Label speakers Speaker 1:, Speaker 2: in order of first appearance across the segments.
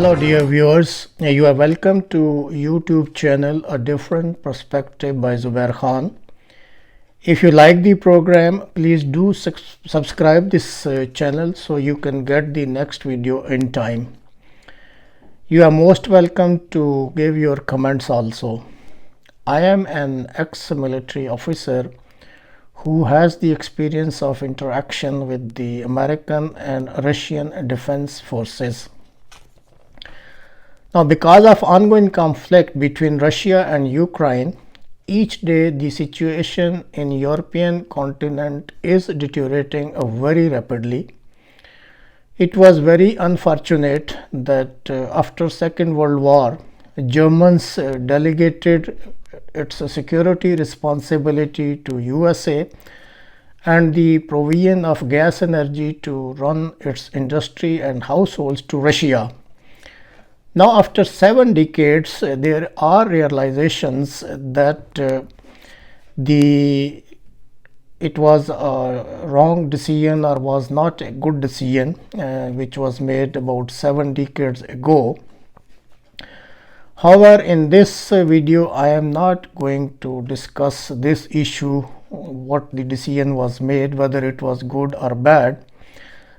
Speaker 1: Hello dear viewers, you are welcome to YouTube channel A Different Perspective by Zubair Khan. If you like the program, please do subscribe this channel so you can get the next video in time. You are most welcome to give your comments also. I am an ex-military officer who has the experience of interaction with the American and Russian defense forces. Now, because of ongoing conflict between Russia and Ukraine, each day the situation in European continent is deteriorating very rapidly. It was very unfortunate that after Second World War, Germans delegated its security responsibility to USA and the provision of gas energy to run its industry and households to Russia. Now, after 7 decades, there are realizations that it was a wrong decision or was not a good decision, which was made about 7 decades ago. However, in this video, I am not going to discuss this issue, what the decision was made, whether it was good or bad.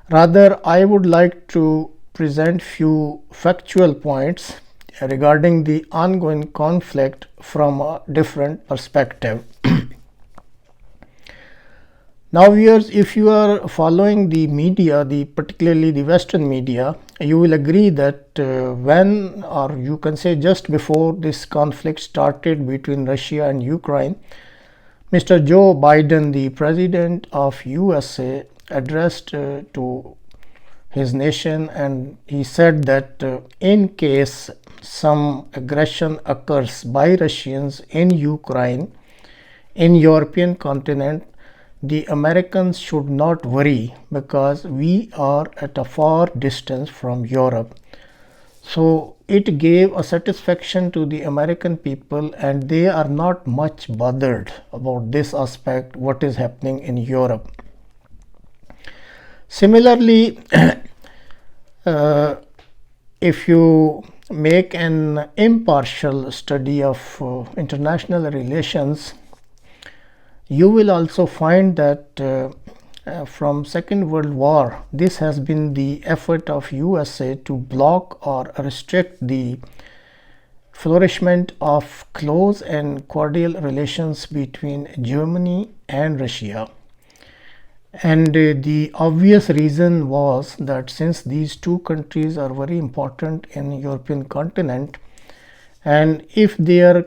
Speaker 1: Rather, I would like to present few factual points regarding the ongoing conflict from a different perspective. Now viewers, if you are following the media, particularly the Western media, you will agree that when, or you can say just before this conflict started between Russia and Ukraine, Mr. Joe Biden, the President of USA, addressed to his nation, and he said that in case some aggression occurs by Russians in Ukraine, in European continent, the Americans should not worry because we are at a far distance from Europe. So it gave a satisfaction to the American people, and they are not much bothered about this aspect, what is happening in Europe. Similarly, if you make an impartial study of international relations, you will also find that from Second World War, this has been the effort of USA to block or restrict the flourishment of close and cordial relations between Germany and Russia. And the obvious reason was that since these two countries are very important in European continent, and if they are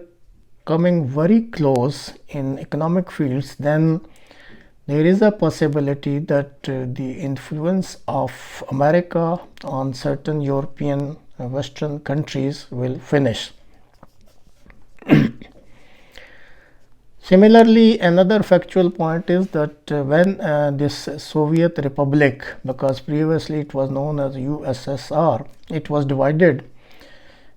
Speaker 1: coming very close in economic fields, then there is a possibility that the influence of America on certain European Western countries will finish. Similarly, another factual point is that when this Soviet Republic, because previously it was known as USSR, it was divided.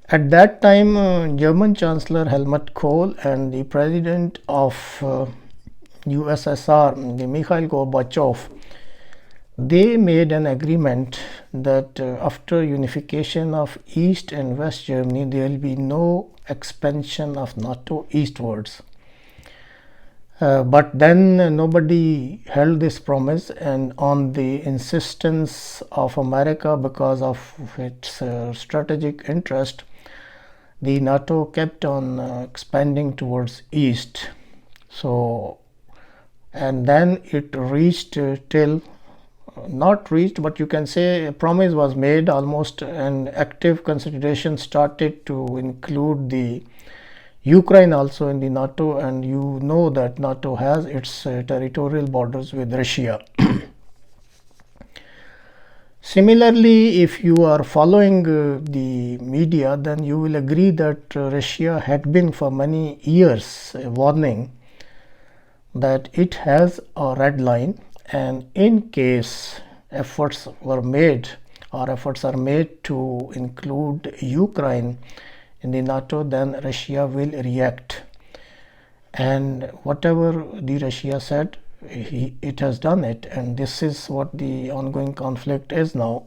Speaker 1: At that time, German Chancellor Helmut Kohl and the President of USSR, the Mikhail Gorbachev, they made an agreement that after unification of East and West Germany, there will be no expansion of NATO eastwards. But then nobody held this promise, and on the insistence of America, because of its strategic interest, the NATO kept on expanding towards east. So, and then it reached till, not reached, but you can say a promise was made, almost an active consideration started to include the Ukraine also in the NATO, and you know that NATO has its territorial borders with Russia. Similarly, if you are following the media, then you will agree that Russia had been for many years warning that it has a red line, and in case efforts were made or efforts are made to include Ukraine in the NATO, then Russia will react. And whatever the Russia said, it has done it, and this is what the ongoing conflict is now.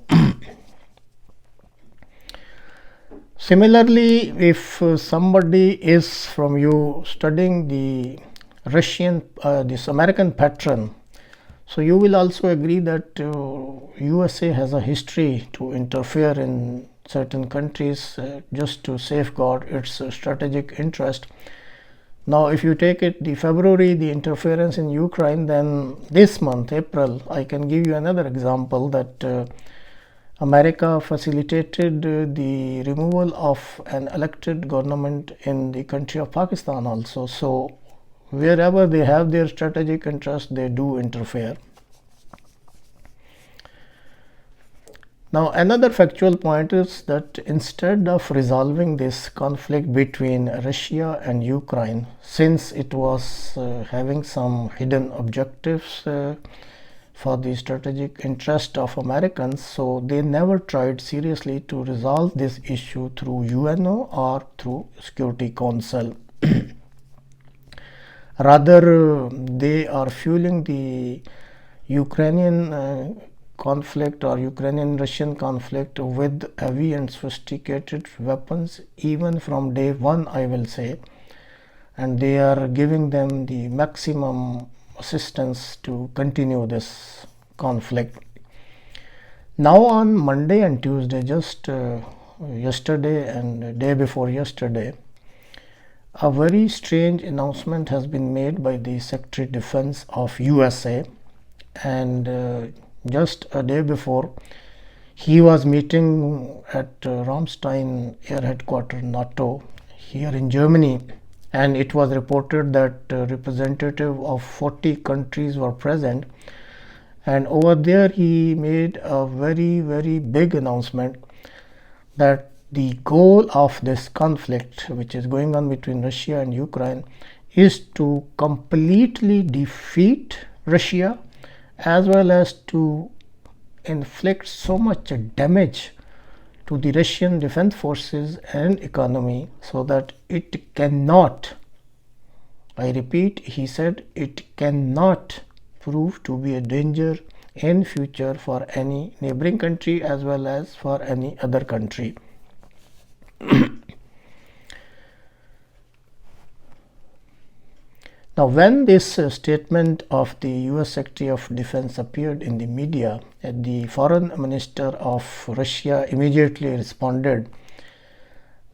Speaker 1: Similarly, if somebody is from you studying the this American pattern, so you will also agree that USA has a history to interfere in certain countries just to safeguard its strategic interest. Now, if you take it the February, the interference in Ukraine, then this month, April, I can give you another example that America facilitated the removal of an elected government in the country of Pakistan also. So, wherever they have their strategic interest, they do interfere. Now, another factual point is that instead of resolving this conflict between Russia and Ukraine, since it was having some hidden objectives for the strategic interest of Americans, so they never tried seriously to resolve this issue through UNO or through Security Council. Rather, they are fueling the Ukrainian conflict or Ukrainian-Russian conflict with heavy and sophisticated weapons even from day one, I will say, and they are giving them the maximum assistance to continue this conflict. Now on Monday and Tuesday, just yesterday and day before yesterday, a very strange announcement has been made by the Secretary of Defense of USA, and just a day before he was meeting at Ramstein Air Headquarters NATO here in Germany, and it was reported that representatives of 40 countries were present, and over there he made a very big announcement that the goal of this conflict which is going on between Russia and Ukraine is to completely defeat Russia as well as to inflict so much damage to the Russian defense forces and economy so that it cannot, I repeat, he said, it cannot prove to be a danger in future for any neighboring country as well as for any other country. Now, when this statement of the US Secretary of Defense appeared in the media, the Foreign Minister of Russia immediately responded.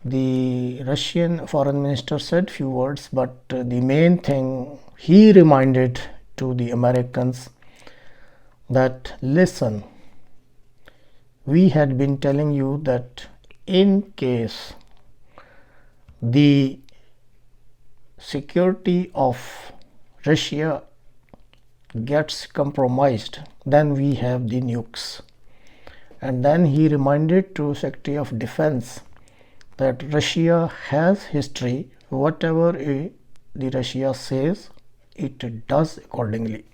Speaker 1: The Russian Foreign Minister said few words, but the main thing he reminded to the Americans that, listen, we had been telling you that in case the security of Russia gets compromised, then we have the nukes. And then he reminded to Secretary of Defense that Russia has history. Whatever the Russia says, it does accordingly.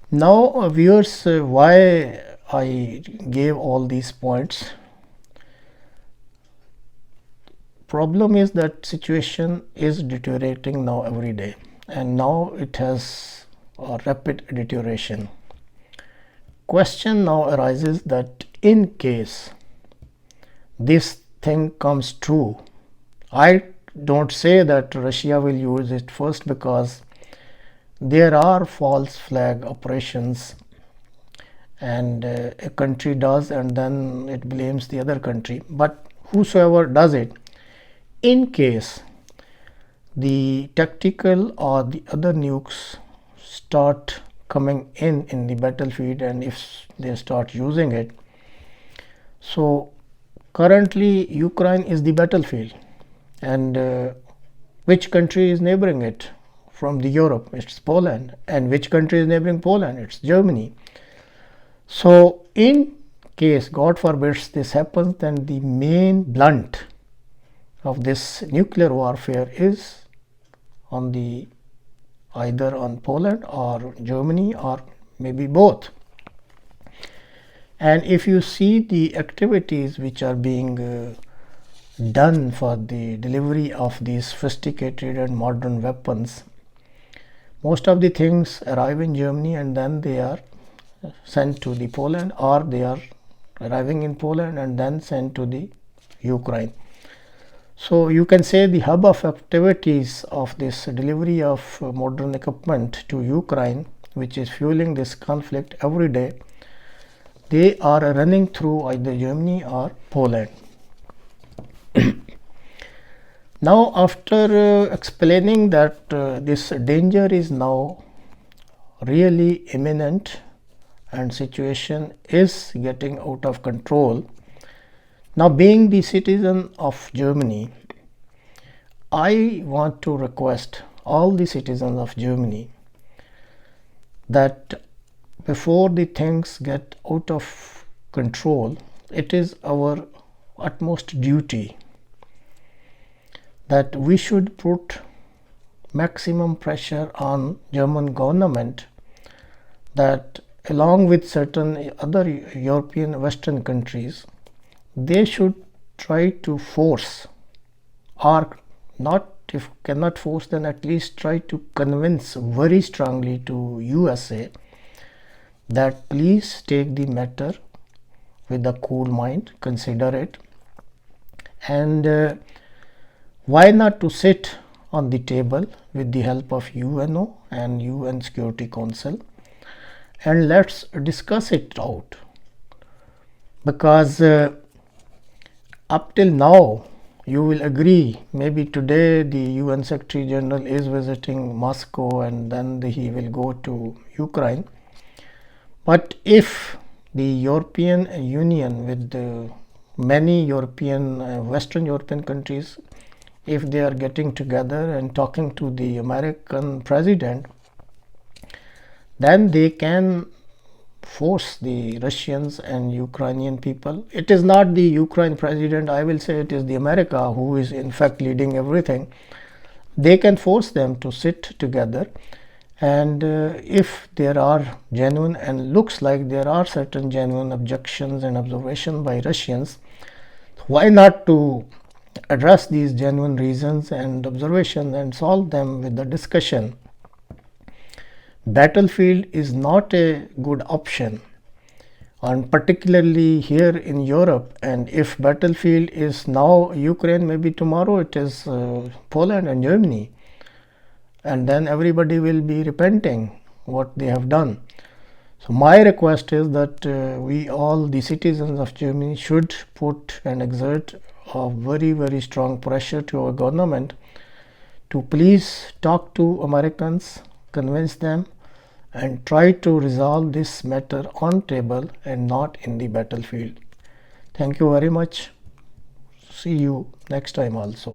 Speaker 1: Now, viewers, why I gave all these points? Problem is that situation is deteriorating now every day, and now it has a rapid deterioration. Question now arises that in case this thing comes true, I don't say that Russia will use it first, because there are false flag operations, and a country does and then it blames the other country. But whosoever does it, in case the tactical or the other nukes start coming in the battlefield, and if they start using it, so currently Ukraine is the battlefield, and which country is neighboring it from the Europe? It's Poland. And which country is neighboring Poland? It's Germany. So in case, God forbids, this happens, then the main blunt of this nuclear warfare is on the either on Poland or Germany, or maybe both. And if you see the activities which are being done for the delivery of these sophisticated and modern weapons, most of the things arrive in Germany and then they are sent to the Poland, or they are arriving in Poland and then sent to the Ukraine. So you can say the hub of activities of this delivery of modern equipment to Ukraine, which is fueling this conflict every day, they are running through either Germany or Poland. Now, after explaining that this danger is now really imminent and situation is getting out of control, now being the citizen of Germany, I want to request all the citizens of Germany that before the things get out of control, it is our utmost duty that we should put maximum pressure on German government that along with certain other European Western countries, they should try to force, or not, if cannot force, then at least try to convince very strongly to USA that please take the matter with a cool mind, consider it, and why not to sit on the table with the help of UNO and UN Security Council, and let's discuss it out, because up till now, you will agree, maybe today the UN Secretary General is visiting Moscow and then he will go to Ukraine. But if the European Union with many European, Western European countries, if they are getting together and talking to the American president, then they can force the Russians and Ukrainian people. It is not the Ukraine president, I will say it is the America who is in fact leading everything. They can force them to sit together, and if there are genuine, and looks like there are certain genuine objections and observations by Russians, why not to address these genuine reasons and observations and solve them with the discussion. Battlefield is not a good option, and particularly here in Europe, and if battlefield is now Ukraine, maybe tomorrow it is Poland and Germany, and then everybody will be repenting what they have done. So my request is that we all, the citizens of Germany, should put and exert a very strong pressure to our government to please talk to Americans, convince them, and try to resolve this matter on table and not in the battlefield. Thank you very much. See you next time also.